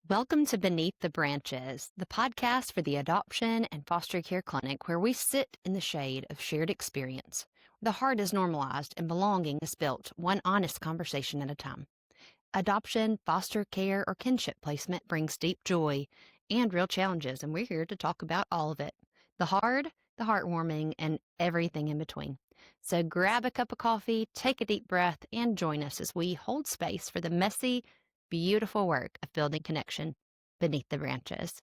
Welcome to Beneath the Branches, the podcast for the adoption and foster care clinic where we sit in the shade of shared experience. The heart is normalized and belonging is built one honest conversation at a time. Adoption, foster care, or kinship placement brings deep joy and real challenges, and we're here to talk about all of it, the hard, the heartwarming, and everything in between. So grab a cup of coffee, take a deep breath, and join us as we hold space for the messy, beautiful work of building connection beneath the branches.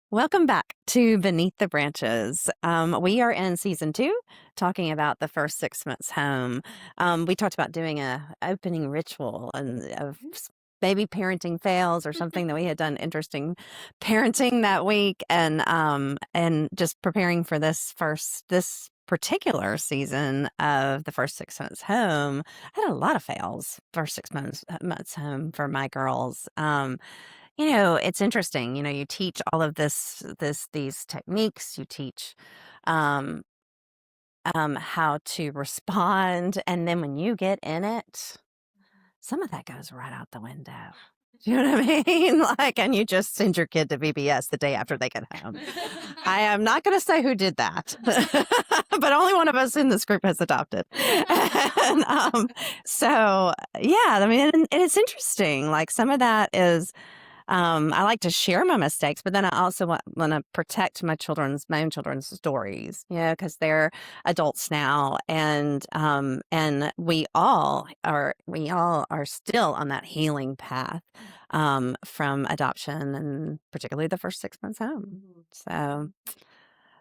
Welcome back to Beneath the Branches. We are in season 2, talking about the first 6 months home. We talked about doing a opening ritual and of baby parenting fails or something that we had done interesting parenting that week, and just preparing for this particular season of the first 6 months home. I had a lot of fails first 6 months home for my girls. It's interesting. You teach all of these techniques. You teach um, how to respond, and then when you get in it, some of that goes right out the window. Do you know what I mean? And you just send your kid to VBS the day after they get home. I am not going to say who did that, but only one of us in this group has adopted. So, yeah, I mean, and it's interesting. Some of that is. I like to share my mistakes, but then I also want to protect my own children's stories, because they're adults now, and we all are still on that healing path from adoption, and particularly the first 6 months home. So,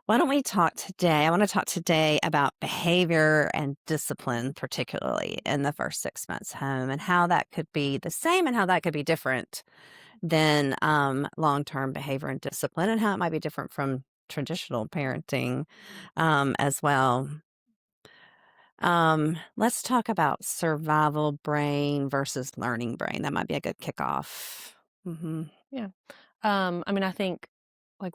why don't we talk today? I want to talk today about behavior and discipline, particularly in the first 6 months home, and how that could be the same and how that could be different than long-term behavior and discipline, and how it might be different from traditional parenting as well. Let's talk about survival brain versus learning brain. That might be a good kickoff. Mm-hmm. Yeah. I think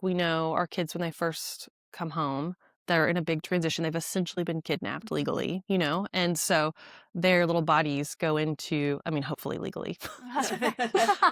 we know our kids when they first come home, they're in a big transition. They've essentially been kidnapped legally, and so their little bodies go into, hopefully legally.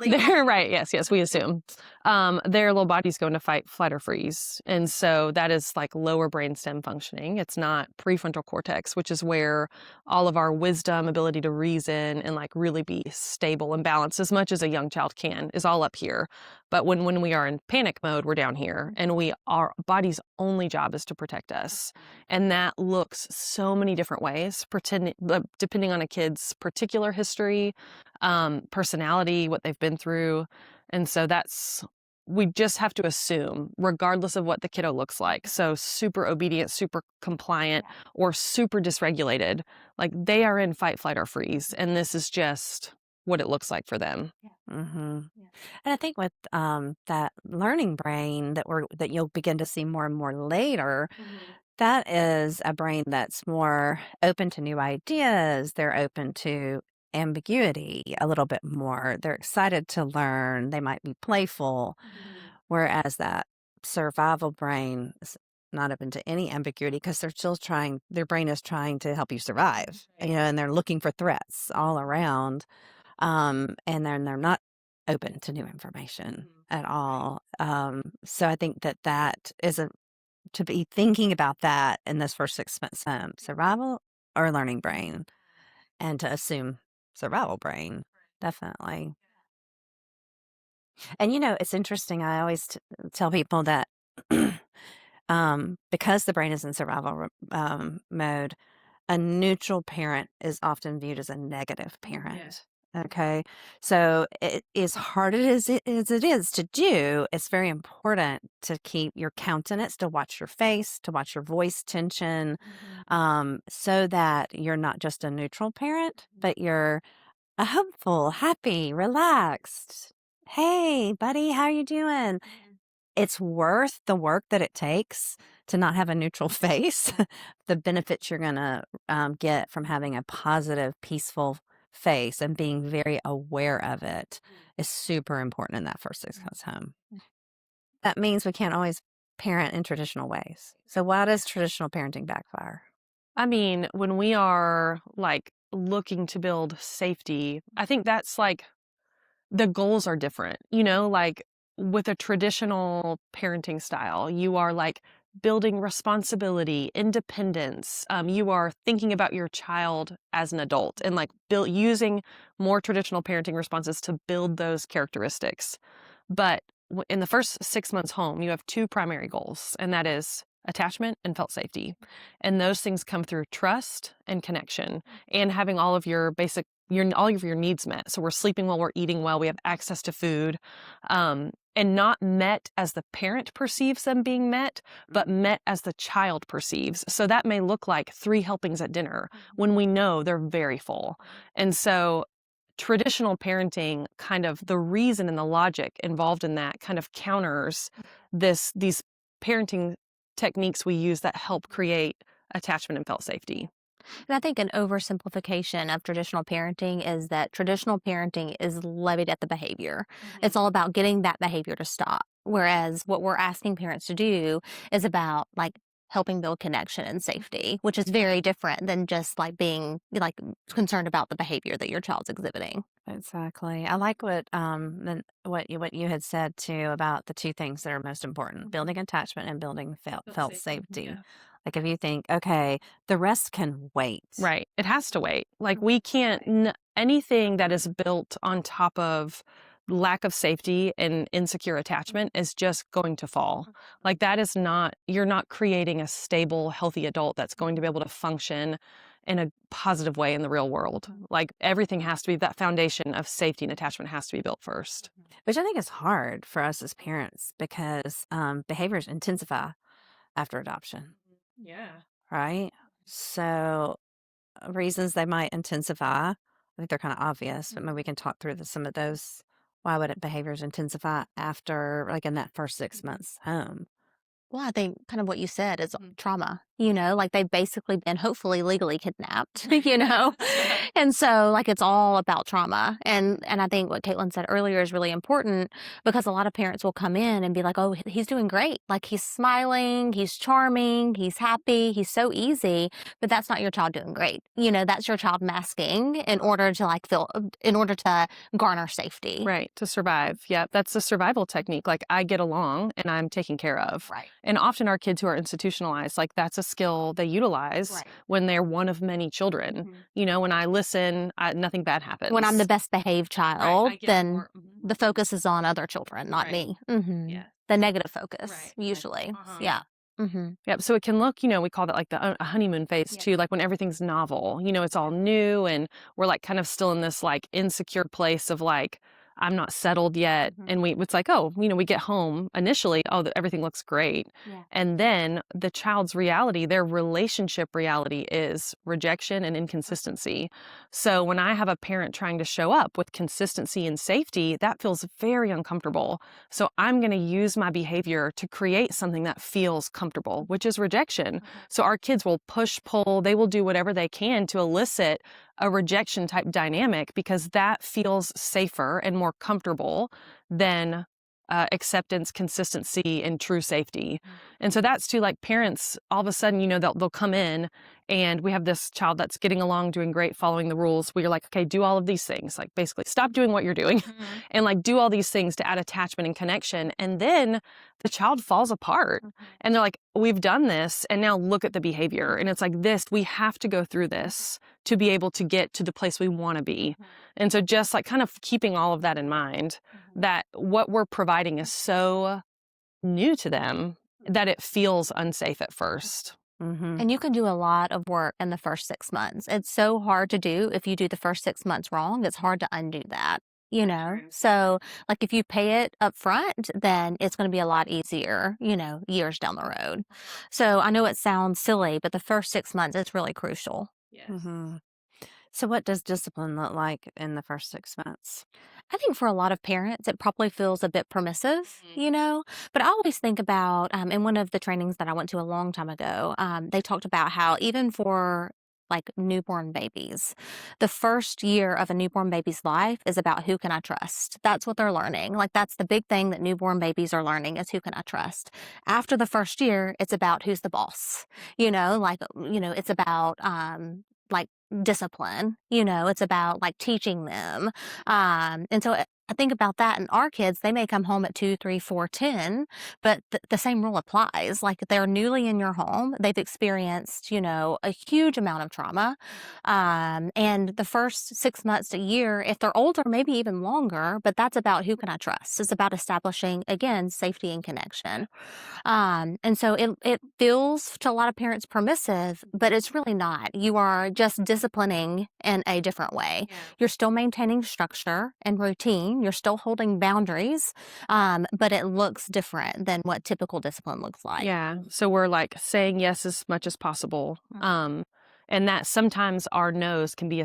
They're right. Yes, we assume. Their little bodies go into fight, flight, or freeze. And so that is lower brainstem functioning. It's not prefrontal cortex, which is where all of our wisdom, ability to reason, and really be stable and balanced as much as a young child can is all up here. But when we are in panic mode, we're down here, and our body's only job is to protect us. And that looks so many different ways, depending on a kid's particular history, personality, what they've been through. And so we just have to assume, regardless of what the kiddo looks like. So super obedient, super compliant, or super dysregulated, they are in fight, flight, or freeze. And this is just what it looks like for them. Mm-hmm. And I think with that learning brain that you'll begin to see more and more later, that is a brain that's more open to new ideas. They're open to ambiguity a little bit more. They're excited to learn. They might be playful. Whereas that survival brain is not open to any ambiguity because their brain is trying to help you survive, and they're looking for threats all around. And then they're not open to new information at all. So I think that is to be thinking about that in this first 6 months, survival or learning brain, and to assume survival brain, definitely. And it's interesting. I always tell people that because the brain is in survival mode, a neutral parent is often viewed as a negative parent. Okay. So as hard as it is to do, it's very important to keep your countenance, to watch your face, to watch your voice tension, so that you're not just a neutral parent, but you're a hopeful, happy, relaxed. Hey, buddy, how you doing? It's worth the work that it takes to not have a neutral face. The benefits you're going to get from having a positive, peaceful face and being very aware of it is super important in that first 6 months home. That means we can't always parent in traditional ways. So why does traditional parenting backfire? When we are looking to build safety, I think that's the goals are different, like with a traditional parenting style, you are like building responsibility, independence. You are thinking about your child as an adult and like using more traditional parenting responses to build those characteristics. But in the first 6 months home, you have two primary goals, and that is attachment and felt safety. And those things come through trust and connection and having all of your all of your needs met. So we're sleeping well, we're eating well, we have access to food, and not met as the parent perceives them being met, but met as the child perceives. So that may look like 3 helpings at dinner when we know they're very full. And so traditional parenting, kind of the reason and the logic involved in that kind of counters these parenting techniques we use that help create attachment and felt safety. And I think an oversimplification of traditional parenting is that traditional parenting is levied at the behavior. It's all about getting that behavior to stop. Whereas what we're asking parents to do is about like helping build connection and safety, which is very different than just like being like concerned about the behavior that your child's exhibiting. Exactly. I like what you had said too about the two things that are most important: building attachment and building felt safety. Yeah. Like if you think, okay, the rest can wait. Right. It has to wait. Like we can't, anything that is built on top of lack of safety and insecure attachment is just going to fall. Like that is not, you're not creating a stable, healthy adult that's going to be able to function in a positive way in the real world. Like everything has to be, that foundation of safety and attachment has to be built first. Which I think is hard for us as parents because behaviors intensify after adoption, Yeah. right? So reasons they might intensify, I think they're kind of obvious, but maybe we can talk through some of those. Why would behaviors intensify after, like in that first 6 months home? Well, I think kind of what you said is trauma, you know, like they've basically been hopefully legally kidnapped, you know? And so like it's all about trauma. And I think what Caitlin said earlier is really important because a lot of parents will come in and be like, "Oh, he's doing great. Like he's smiling, he's charming, he's happy, he's so easy." But that's not your child doing great. You know, that's your child masking in order to like in order to garner safety. Right. To survive. Yeah. That's a survival technique. Like I get along and I'm taken care of. Right. And often our kids who are institutionalized, like that's a skill they utilize Right. when they're one of many children. When I listen, nothing bad happens. When I'm the best behaved child, I get then more- the focus is on other children, not Right. me. Yeah. The negative focus, Right. usually. Uh-huh. Yeah. Yep. So it can look, we call that like a honeymoon phase too, like when everything's novel, it's all new and we're like kind of still in this like insecure place of like, I'm not settled yet. And it's like, oh, we get home initially, oh, everything looks great. Yeah. And then the child's reality, their relationship reality is rejection and inconsistency. So when I have a parent trying to show up with consistency and safety, that feels very uncomfortable. So I'm going to use my behavior to create something that feels comfortable, which is rejection. So our kids will push, pull, they will do whatever they can to elicit a rejection type dynamic because that feels safer and more comfortable than acceptance, consistency, and true safety. And so that's too, like parents, all of a sudden, they'll come in and we have this child that's getting along, doing great, following the rules. We're like, okay, do all of these things. Like basically stop doing what you're doing and like do all these things to add attachment and connection. And then the child falls apart and they're like, we've done this and now look at the behavior. And it's like this, we have to go through this to be able to get to the place we want to be. And so just like kind of keeping all of that in mind, that what we're providing is so new to them that it feels unsafe at first. And you can do a lot of work in the first 6 months. It's so hard to do if you do the first 6 months wrong. It's hard to undo that, you know? So, like, if you pay it up front, then it's going to be a lot easier, years down the road. So, I know it sounds silly, but the first 6 months is really crucial. Yes. So what does discipline look like in the first 6 months? I think for a lot of parents, it probably feels a bit permissive, But I always think about, in one of the trainings that I went to a long time ago, they talked about how even for like newborn babies, the first year of a newborn baby's life is about who can I trust. That's what they're learning. Like that's the big thing that newborn babies are learning is who can I trust. After the first year, it's about who's the boss. It's about like discipline, it's about like teaching them. And so I I think about that and our kids, they may come home at 2, 3, 4, 10, but the same rule applies. Like they're newly in your home. They've experienced, a huge amount of trauma. And the first 6 months to a year, if they're older, maybe even longer, but that's about who can I trust? It's about establishing, again, safety and connection. And so it feels to a lot of parents permissive, but it's really not. You are just disciplining in a different way. Yeah. You're still maintaining structure and routine. You're still holding boundaries, but it looks different than what typical discipline looks like. Yeah. So we're like saying yes as much as possible. And that sometimes our no's can be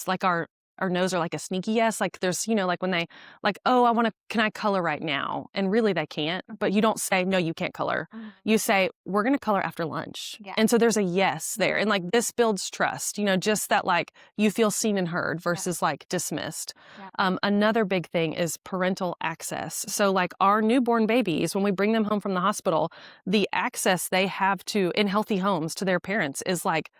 like our no's are like a sneaky yes. Like there's, like when they like, oh, can I color right now? And really they can't, but you don't say, no, you can't color. You say, we're going to color after lunch. Yeah. And so there's a yes there. And like this builds trust, just that like you feel seen and heard versus like dismissed. Another big thing is parental access. So like our newborn babies, when we bring them home from the hospital, the access they have to in healthy homes to their parents is like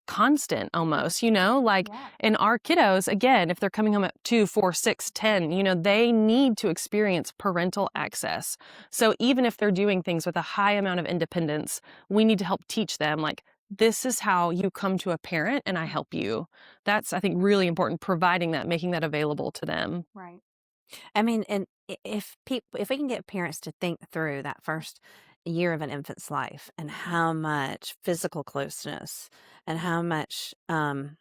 constant almost, like in our kiddos, again, if they're coming home at 2, 4, 6, 10, they need to experience parental access. So even if they're doing things with a high amount of independence, we need to help teach them like, this is how you come to a parent and I help you. That's, I think, really important, providing that, making that available to them. Right. I mean, and if we can get parents to think through that first year of an infant's life and how much physical closeness and how much kind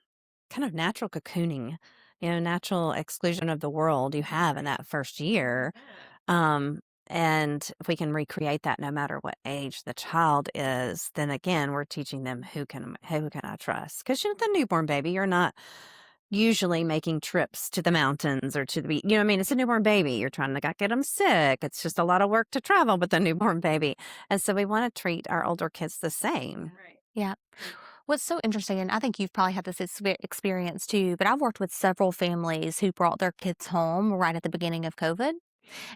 of natural cocooning, natural exclusion of the world you have in that first year, and if we can recreate that no matter what age the child is, then again we're teaching them who can I trust? Because the newborn baby, you're not usually making trips to the mountains or to the beach. It's a newborn baby. You're trying to not get them sick. It's just a lot of work to travel with a newborn baby. And so we want to treat our older kids the same. Right. Yeah. What's so interesting, and I think you've probably had this experience too, but I've worked with several families who brought their kids home right at the beginning of COVID.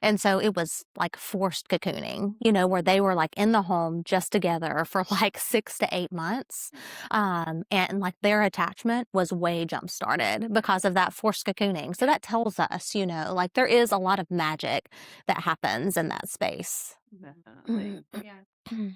And so it was like forced cocooning, where they were like in the home just together for like 6 to 8 months. And like their attachment was way jump started because of that forced cocooning. So that tells us, like there is a lot of magic that happens in that space. Definitely. Yeah.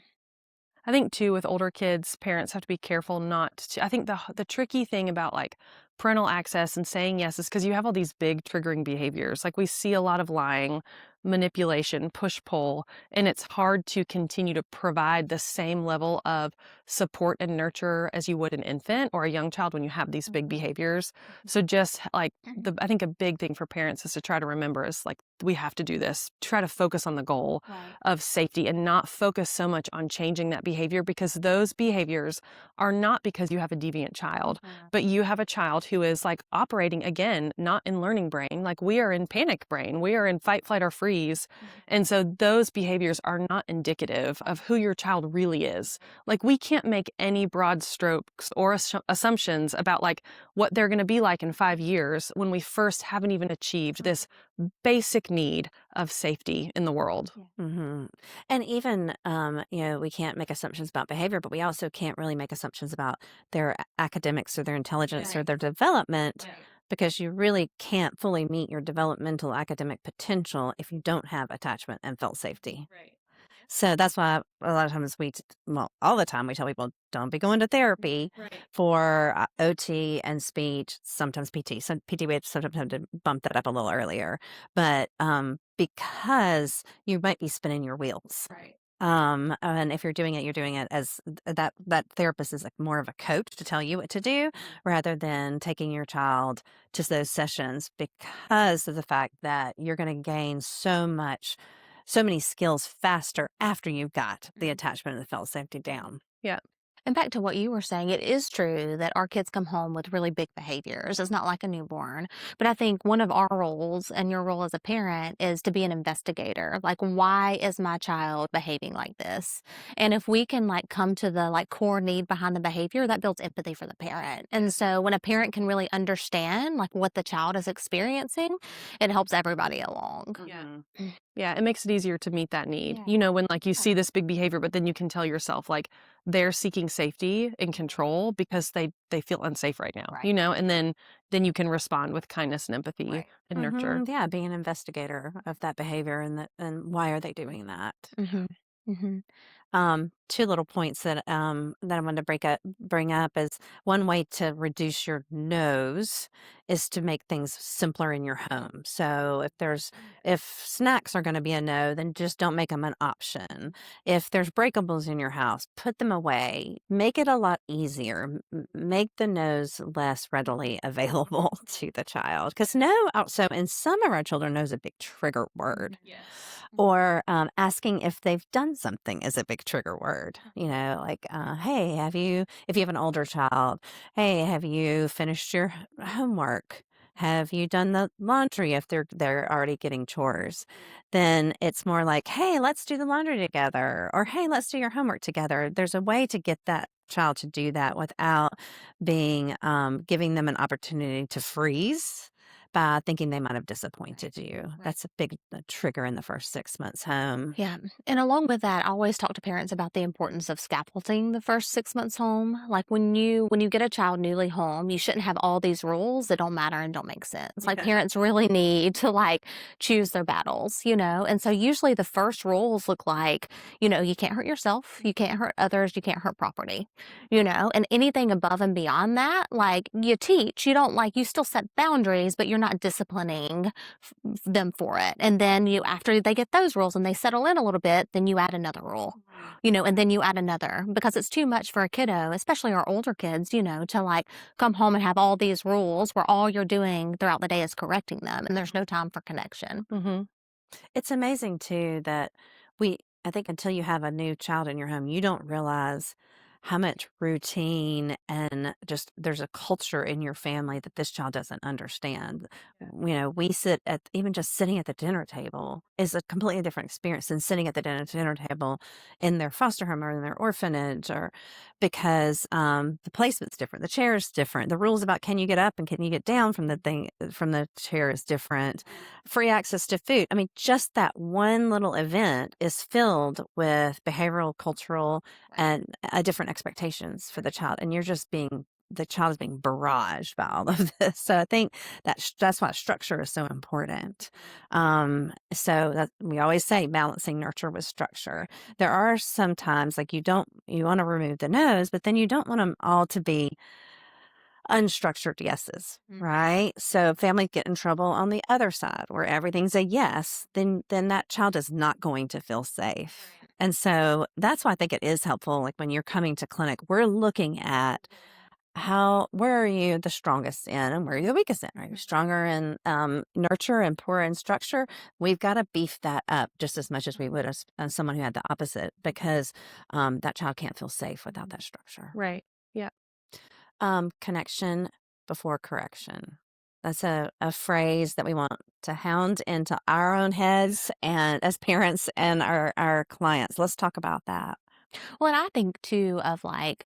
I think too, with older kids, parents have to be careful not to. I think the tricky thing about like parental access and saying yes is because you have all these big triggering behaviors. Like we see a lot of lying, manipulation, push pull, and it's hard to continue to provide the same level of support and nurture as you would an infant or a young child when you have these big behaviors. So just like I think a big thing for parents is to try to remember is like we have to do this. Try to focus on the goal of safety and not focus so much on changing that behavior, because those behaviors are not because you have a deviant child, but you have a child who is like operating again, not in learning brain. Like we are in panic brain. We are in fight, flight, or freeze. And so those behaviors are not indicative of who your child really is. Like we can't make any broad strokes or assumptions about like what they're going to be like in 5 years when we first haven't even achieved this basic need of safety in the world. Mm-hmm. And even, we can't make assumptions about behavior, but we also can't really make assumptions about their academics or their intelligence or their development, because you really can't fully meet your developmental academic potential if you don't have attachment and felt safety. Right. So that's why a lot of times all the time we tell people, don't be going to therapy for OT and speech, sometimes PT. So PT, we sometimes have to bump that up a little earlier. But because you might be spinning your wheels. Right. And if you're doing it as that therapist is like more of a coach to tell you what to do rather than taking your child to those sessions, because of the fact that you're going to gain so many skills faster after you've got the attachment and the felt safety down. Yeah. And back to what you were saying, it is true that our kids come home with really big behaviors. It's not like a newborn. But I think one of our roles and your role as a parent is to be an investigator. Like, why is my child behaving like this? And if we can like come to the like core need behind the behavior, that builds empathy for the parent. And so when a parent can really understand like what the child is experiencing, it helps everybody along. Yeah, it makes it easier to meet that need. Yeah. When like you see this big behavior, but then you can tell yourself like, they're seeking safety and control because they feel unsafe right now, Right. you know, and then you can respond with kindness and empathy Right. and nurture. Yeah, being an investigator of that behavior and why are they doing that? Mm-hmm. Mm-hmm. Two little points that I wanted to bring up is one way to reduce your no's is to make things simpler in your home. So if snacks are going to be a no, then just don't make them an option. If there's breakables in your house, put them away. Make it a lot easier. Make the no's less readily available to the child. Because and some of our children, no is a big trigger word. Yes. Or asking if they've done something is a big trigger word. You know, like, hey, if you have an older child, hey, have you finished your homework? Have you done the laundry if they're already getting chores? Then it's more like, hey, let's do the laundry together, or hey, let's do your homework together. There's a way to get that child to do that without being giving them an opportunity to freeze by thinking they might have disappointed you. Right. That's a big trigger in the first 6 months home. Yeah. And along with that, I always talk to parents about the importance of scaffolding the first 6 months home. Like when you get a child newly home, you shouldn't have all these rules that don't matter and don't make sense. Like Yeah. parents really need to like choose their battles, you know? And so usually the first rules look like, you know, you can't hurt yourself, you can't hurt others, you can't hurt property, you know? And anything above and beyond that, like you teach, you don't like, you still set boundaries, but you're not disciplining them for it. And then after they get those rules and they settle in a little bit, then you add another rule, you know, and then you add another because it's too much for a kiddo, especially our older kids, you know, to like come home and have all these rules where all you're doing throughout the day is correcting them and there's no time for connection. Mm-hmm. It's amazing too that I think until you have a new child in your home, you don't realize how much routine and just there's a culture in your family that this child doesn't understand. You know, even just sitting at the dinner table is a completely different experience than sitting at the dinner table in their foster home or in their orphanage, or because the placement's different, the chair is different, the rules about can you get up and can you get down from the chair is different, free access to food. I mean, just that one little event is filled with behavioral, cultural, and different expectations for the child, and the child is being barraged by all of this. So I think that's why structure is so important. So that we always say balancing nurture with structure. There are some times like you want to remove the no's, but then you don't want them all to be unstructured yeses, right? So if families get in trouble on the other side where everything's a yes, then that child is not going to feel safe. And so that's why I think it is helpful. Like when you're coming to clinic, we're looking at where are you the strongest in and where are you the weakest in? Are you stronger in nurture and poorer in structure? We've got to beef that up just as much as we would as someone who had the opposite, because that child can't feel safe without that structure. Right. Yeah. Connection before correction. That's a phrase that we want to hound into our own heads and as parents and our clients. Let's talk about that. Well, and I think too of like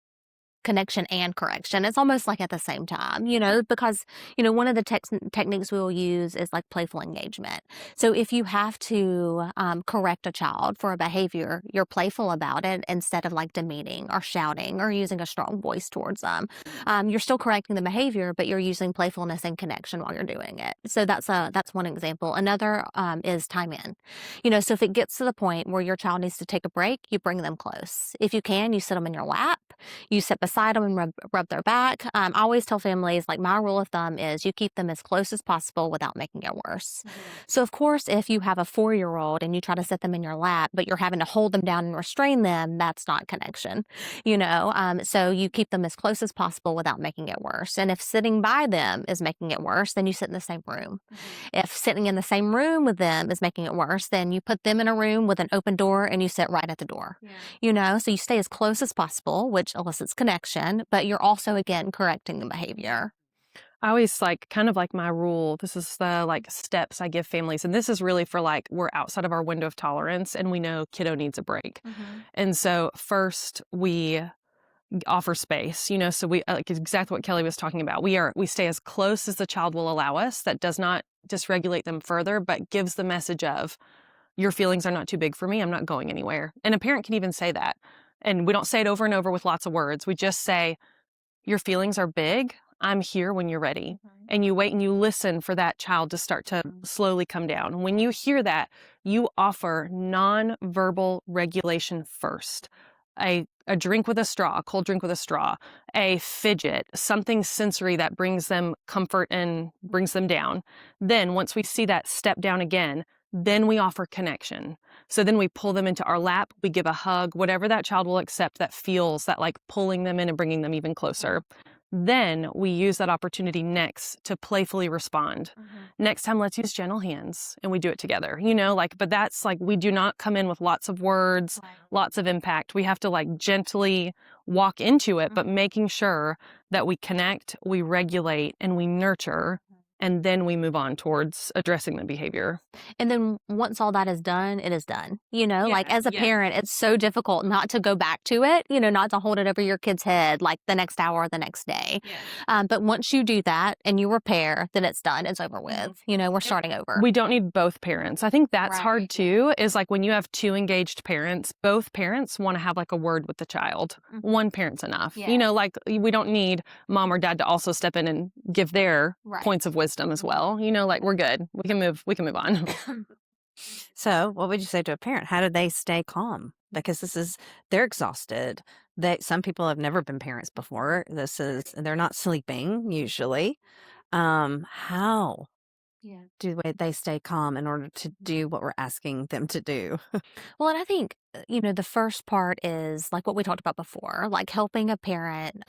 connection and correction. It's almost like at the same time, you know, because, you know, one of the techniques we will use is like playful engagement. So if you have to correct a child for a behavior, you're playful about it instead of like demeaning or shouting or using a strong voice towards them. You're still correcting the behavior, but you're using playfulness and connection while you're doing it. So that's one example. Another is time in. You know, so if it gets to the point where your child needs to take a break, you bring them close. If you can, you sit them in your lap, you sit beside them and rub their back. I always tell families, like my rule of thumb is you keep them as close as possible without making it worse. So of course, if you have a 4-year-old and you try to sit them in your lap, but you're having to hold them down and restrain them, that's not connection, you know? So you keep them as close as possible without making it worse. And if sitting by them is making it worse, then you sit in the same room. If sitting in the same room with them is making it worse, then you put them in a room with an open door and you sit right at the door, you know? So you stay as close as possible, which elicits connection, but you're also, again, correcting the behavior. I always kind of like my rule. This is the like steps I give families. And this is really for like, we're outside of our window of tolerance and we know kiddo needs a break. And so first we offer space, you know, so we like exactly what Kelly was talking about. We stay as close as the child will allow us. That does not dysregulate them further, but gives the message of your feelings are not too big for me. I'm not going anywhere. And a parent can even say that. And we don't say it over and over with lots of words. We just say, your feelings are big. I'm here when you're ready. And you wait and you listen for that child to start to slowly come down. When you hear that, you offer nonverbal regulation first. A drink with a straw, a cold drink with a straw, a fidget, something sensory that brings them comfort and brings them down. Then once we see that step down again, then we offer connection. So then we pull them into our lap, we give a hug, whatever that child will accept that feels that like pulling them in and bringing them even closer. Then we use that opportunity next to playfully respond. Next time, let's use gentle hands and we do it together, but that's like, we do not come in with lots of words, lots of impact. We have to like gently walk into it, but making sure that we connect, we regulate, and we nurture. And then we move on towards addressing the behavior. And then once all that is done, it is done. Like as a parent, it's so difficult not to go back to it, not to hold it over your kid's head like the next hour or the next day. But once you do that and you repair, then it's done. It's over with. We're starting over. We don't need both parents. I think that's hard too, is like when you have two engaged parents, both parents want to have like a word with the child. One parent's enough. Like we don't need mom or dad to also step in and give their points of wisdom as well. Like we're good. We can move on. So what would you say to a parent? How do they stay calm? Because they're exhausted. Some people have never been parents before. They're not sleeping usually. How do they stay calm in order to do what we're asking them to do? Well, and I think, the first part is like what we talked about before, like helping a parent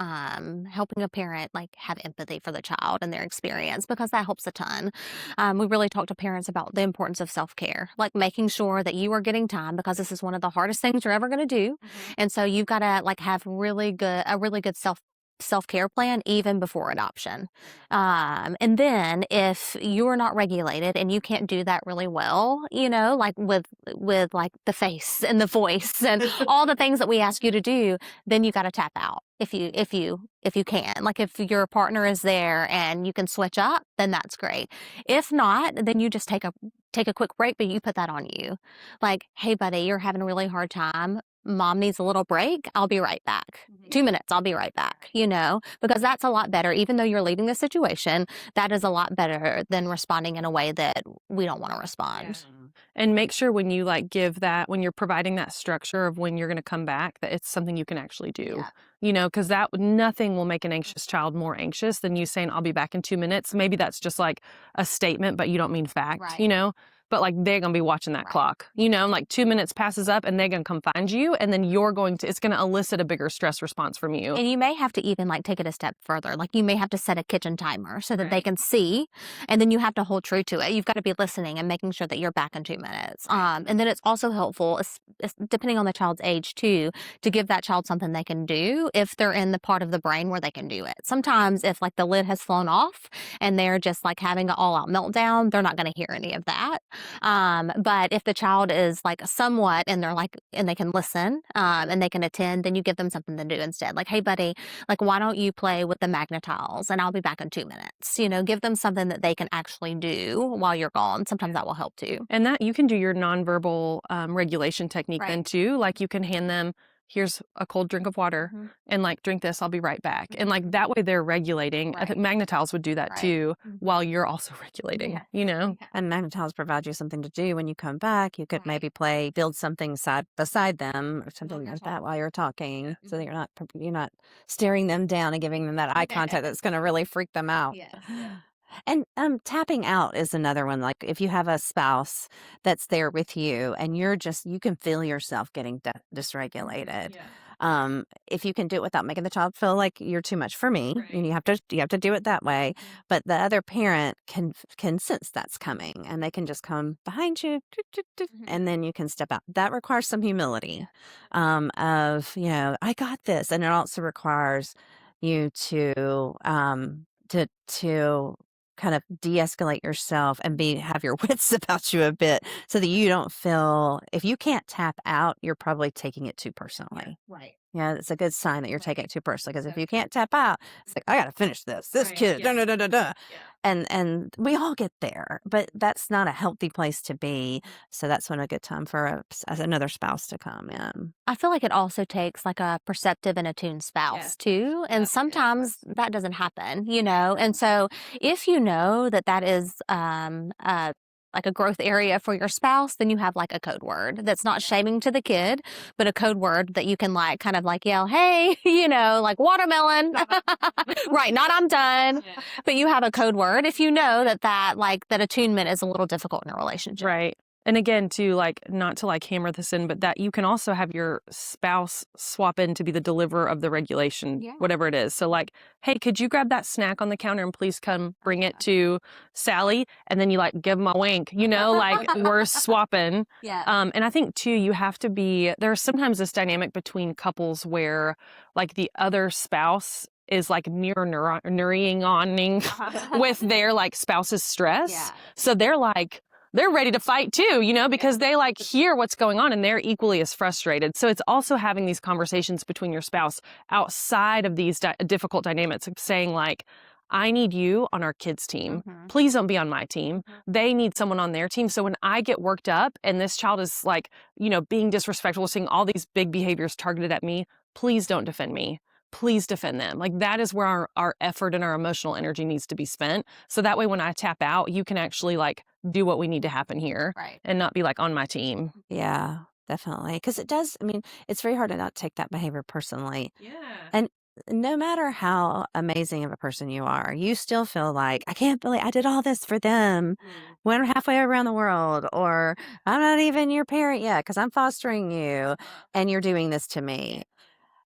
like have empathy for the child and their experience, because that helps a ton. We really talk to parents about the importance of self-care, like making sure that you are getting time, because this is one of the hardest things you're ever going to do. And so you've got to like have a really good self-care plan even before adoption. And then if you're not regulated and you can't do that really well, like with like the face and the voice and all the things that we ask you to do, then you got to tap out if you can. Like if your partner is there and you can switch up, then that's great. If not, then you just take a quick break, but you put that on you. Like, hey buddy, you're having a really hard time. Mom needs a little break. I'll be right back. 2 minutes. I'll be right back, because that's a lot better. Even though you're leaving the situation, that is a lot better than responding in a way that we don't want to respond. And make sure when you like give that, when you're providing that structure of when you're going to come back, that it's something you can actually do, because nothing will make an anxious child more anxious than you saying, I'll be back in 2 minutes. Maybe that's just like a statement, but you don't mean fact, but like they're going to be watching that clock, and like 2 minutes passes up and they're going to come find you. And then it's going to elicit a bigger stress response from you. And you may have to even like take it a step further. Like you may have to set a kitchen timer so that they can see, and then you have to hold true to it. You've got to be listening and making sure that you're back in 2 minutes. And then it's also helpful, depending on the child's age too, to give that child something they can do if they're in the part of the brain where they can do it. Sometimes if like the lid has flown off and they're just like having an all out meltdown, they're not going to hear any of that. But if the child is like somewhat and they're like, and they can listen, and they can attend, then you give them something to do instead. Like, hey buddy, like, why don't you play with the magnetiles and I'll be back in 2 minutes, give them something that they can actually do while you're gone. Sometimes that will help too. And that you can do your nonverbal regulation technique then too. Like you can hand them, here's a cold drink of water and like drink this, I'll be right back. And like that way they're regulating. I think magnetiles would do that too while you're also regulating, And magnetiles provide you something to do when you come back. You could maybe build something side beside them or something like that while you're talking, so that you're not staring them down and giving them that eye contact that's going to really freak them out. And tapping out is another one. Like if you have a spouse that's there with you and you can feel yourself getting dysregulated. If you can do it without making the child feel like you're too much for me, and you have to do it that way. But the other parent can sense that's coming, and they can just come behind you, and then you can step out. That requires some humility, I got this, and it also requires you to kind of de-escalate yourself and have your wits about you a bit, so that you don't feel, if you can't tap out, you're probably taking it too personally. Yeah, it's a good sign that you're taking it too personally, because if you can't tap out, it's like, I got to finish this kid, Yeah. da, da, da, da, da. Yeah. And we all get there, but that's not a healthy place to be. So that's when a good time for another spouse to come in. I feel like it also takes like a perceptive and attuned spouse Yes. too. And Yep. sometimes that doesn't happen, you know? And so if you know that that is, like a growth area for your spouse, then you have like a code word that's not shaming to the kid, but a code word that you can like kind of like yell, hey, you know, like watermelon, right? Not I'm done, Yeah. but you have a code word if you know that like that attunement is a little difficult in a relationship. Right. And again, to like, not to like hammer this in, but that you can also have your spouse swap in to be the deliverer of the regulation, Yeah. whatever it is. So like, hey, could you grab that snack on the counter and please come bring it to Sally? And then you like give them a wink, you know, like we're swapping. Yeah. And I think too, you have to be, there's sometimes this dynamic between couples where like the other spouse is like nurturing on with their like spouse's stress. Yeah. So they're ready to fight too, you know, because they like hear what's going on and they're equally as frustrated. So it's also having these conversations between your spouse outside of these difficult dynamics of saying like, I need you on our kids' team. Mhm. Please don't be on my team. They need someone on their team. So when I get worked up and this child is like, you know, being disrespectful, seeing all these big behaviors targeted at me, please don't defend me. Please defend them. Like that is where our effort and our emotional energy needs to be spent. So that way when I tap out, you can actually like do what we need to happen here Right. and not be like on my team. Yeah, definitely. Because it does, I mean, it's very hard to not take that behavior personally. Yeah. And no matter how amazing of a person you are, you still feel like, I can't believe I did all this for them. Went halfway around the world, or I'm not even your parent yet because I'm fostering you and you're doing this to me.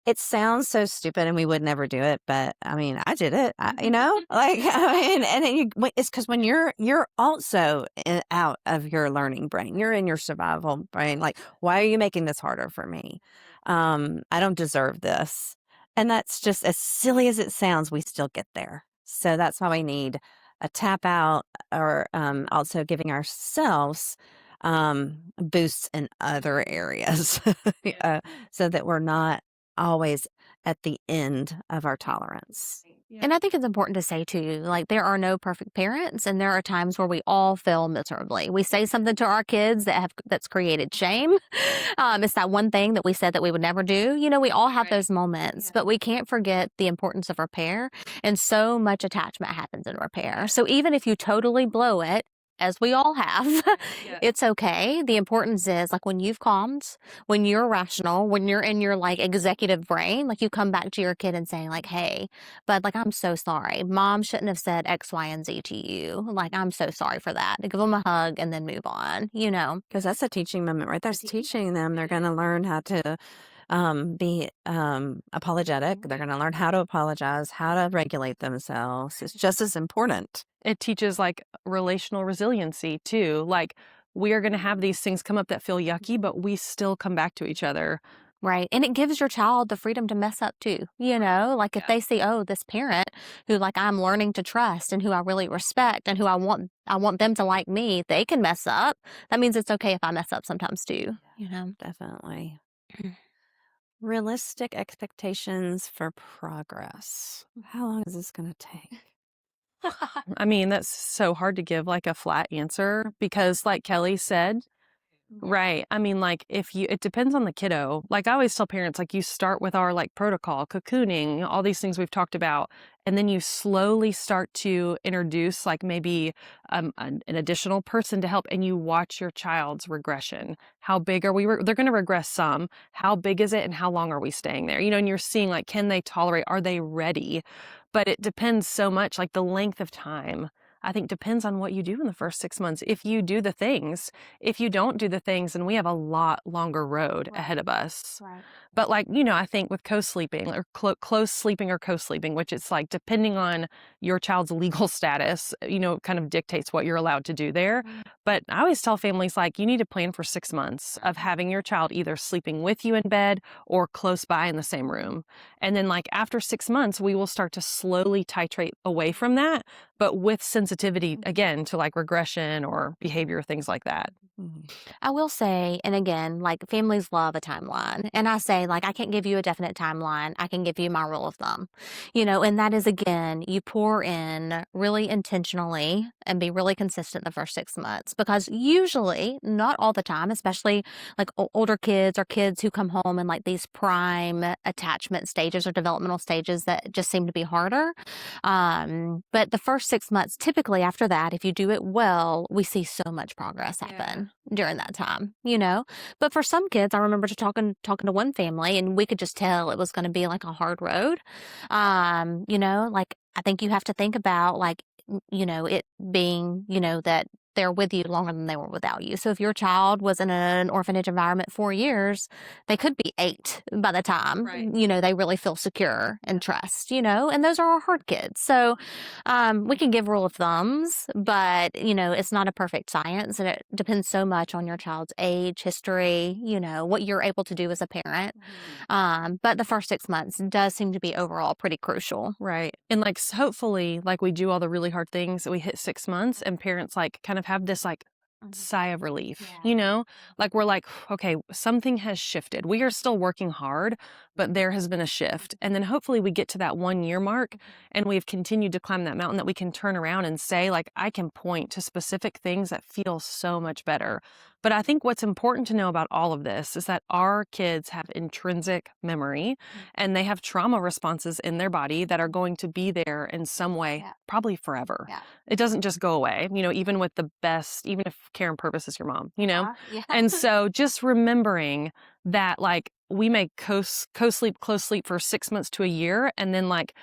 It sounds so stupid and we would never do it, but I mean, I did it, you know, like, I mean, and then it's because when you're also out of your learning brain, you're in your survival brain. Like, why are you making this harder for me? I don't deserve this. And that's just as silly as it sounds, we still get there. So that's why we need a tap out, or also giving ourselves boosts in other areas so that we're not always at the end of our tolerance. And I think it's important to say too, like there are no perfect parents, and there are times where we all fail miserably. We say something to our kids that's created shame. It's that one thing that we said that we would never do. You know, we all have those moments, but we can't forget the importance of repair. And so much attachment happens in repair. So even if you totally blow it, as we all have, it's okay. The importance is like when you've calmed, when you're rational, when you're in your like executive brain, like you come back to your kid and saying like, hey, but like, I'm so sorry. Mom shouldn't have said X, Y, and Z to you. Like, I'm so sorry for that. To give them a hug and then move on, you know? Because that's a teaching moment, right? That's teaching them. They're going to learn how to be apologetic. They're going to learn how to apologize, how to regulate themselves. It's just as important. It teaches like relational resiliency too. Like we are going to have these things come up that feel yucky, but we still come back to each other. Right. And it gives your child the freedom to mess up too. You know, like if they see, oh, this parent who like I'm learning to trust and who I really respect and who I want them to like me, they can mess up. That means it's okay if I mess up sometimes too, you know? Definitely. Realistic expectations for progress. How long is this going to take? I mean, that's so hard to give like a flat answer because like Kelly said, right. I mean, like it depends on the kiddo. Like I always tell parents, like you start with our like protocol, cocooning, all these things we've talked about. And then you slowly start to introduce like maybe an additional person to help, and you watch your child's regression. How big are we? They're going to regress some. How big is it and how long are we staying there? You know, and you're seeing like, can they tolerate? Are they ready? But it depends so much, like the length of time, I think depends on what you do in the first 6 months. If you do the things, if you don't do the things, then we have a lot longer road ahead of us. Right. But like, you know, I think with co-sleeping or close sleeping or co-sleeping, which it's like depending on your child's legal status, you know, kind of dictates what you're allowed to do there. But I always tell families like you need to plan for 6 months of having your child either sleeping with you in bed or close by in the same room. And then like after 6 months, we will start to slowly titrate away from that, but with sensitivity sensitivity again to like regression or behavior, things like that. Mhm. I will say, and again, like families love a timeline. And I say, like, I can't give you a definite timeline. I can give you my rule of thumb, and that is, again, you pour in really intentionally and be really consistent the first 6 months because usually, not all the time, especially like older kids or kids who come home in like these prime attachment stages or developmental stages that just seem to be harder. But the first 6 months, typically after that, if you do it well, we see so much progress happen during that time. But for some kids, I remember just talking to one family, and we could just tell it was going to be like a hard road. Like I think you have to think about like it being that they're with you longer than they were without you. So if your child was in an orphanage environment 4 years, they could be 8 by the time, they really feel secure and trust, and those are our hard kids. So we can give rule of thumbs, but, it's not a perfect science and it depends so much on your child's age, history, what you're able to do as a parent. But the first 6 months does seem to be overall pretty crucial. Right. And like hopefully like we do all the really hard things, we hit 6 months and parents like kind of have this like sigh of relief, like we're like, okay, something has shifted. We are still working hard, but there has been a shift. And then hopefully we get to that 1 year mark and we've continued to climb that mountain that we can turn around and say, like, I can point to specific things that feel so much better. But I think what's important to know about all of this is that our kids have intrinsic memory and they have trauma responses in their body that are going to be there in some way, probably forever. It doesn't just go away, even with the best, even if Karen Purvis is your mom. And so just remembering that, like, we may co-sleep, close sleep for 6 months to a year, and then like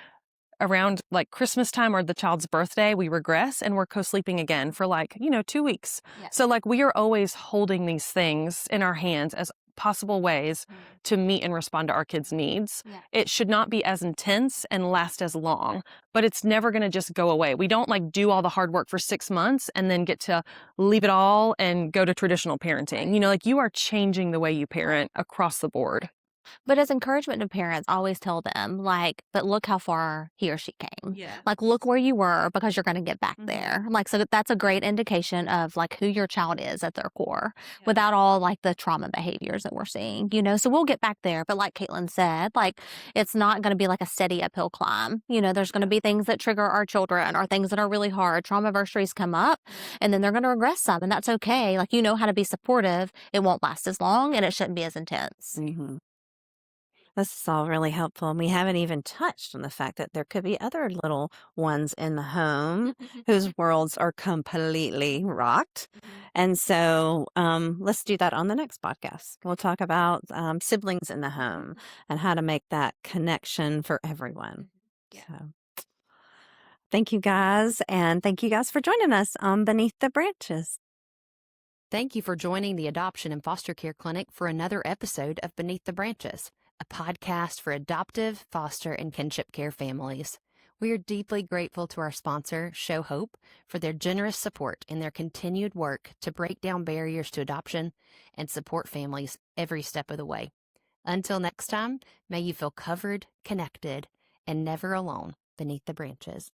around like Christmas time or the child's birthday, we regress and we're co-sleeping again for like, 2 weeks. So like we are always holding these things in our hands as possible ways to meet and respond to our kids' needs. It should not be as intense and last as long, but it's never going to just go away. We don't like do all the hard work for 6 months and then get to leave it all and go to traditional parenting. Like you are changing the way you parent across the board. But as encouragement to parents, I always tell them, like, but look how far he or she came. Like, look where you were because you're going to get back there. Like, so that's a great indication of like who your child is at their core without all like the trauma behaviors that we're seeing. So we'll get back there. But like Caitlin said, like, it's not going to be like a steady uphill climb. There's going to be things that trigger our children or things that are really hard. Trauma-versaries come up and then they're going to regress some, and that's okay. Like, how to be supportive. It won't last as long and it shouldn't be as intense. Mm-hmm. This is all really helpful. And we haven't even touched on the fact that there could be other little ones in the home whose worlds are completely rocked. And so let's do that on the next podcast. We'll talk about siblings in the home and how to make that connection for everyone. So thank you guys. And thank you guys for joining us on Beneath the Branches. Thank you for joining the Adoption and Foster Care Clinic for another episode of Beneath the Branches, a podcast for adoptive, foster, and kinship care families. We are deeply grateful to our sponsor, Show Hope, for their generous support in their continued work to break down barriers to adoption and support families every step of the way. Until next time, may you feel covered, connected, and never alone beneath the branches.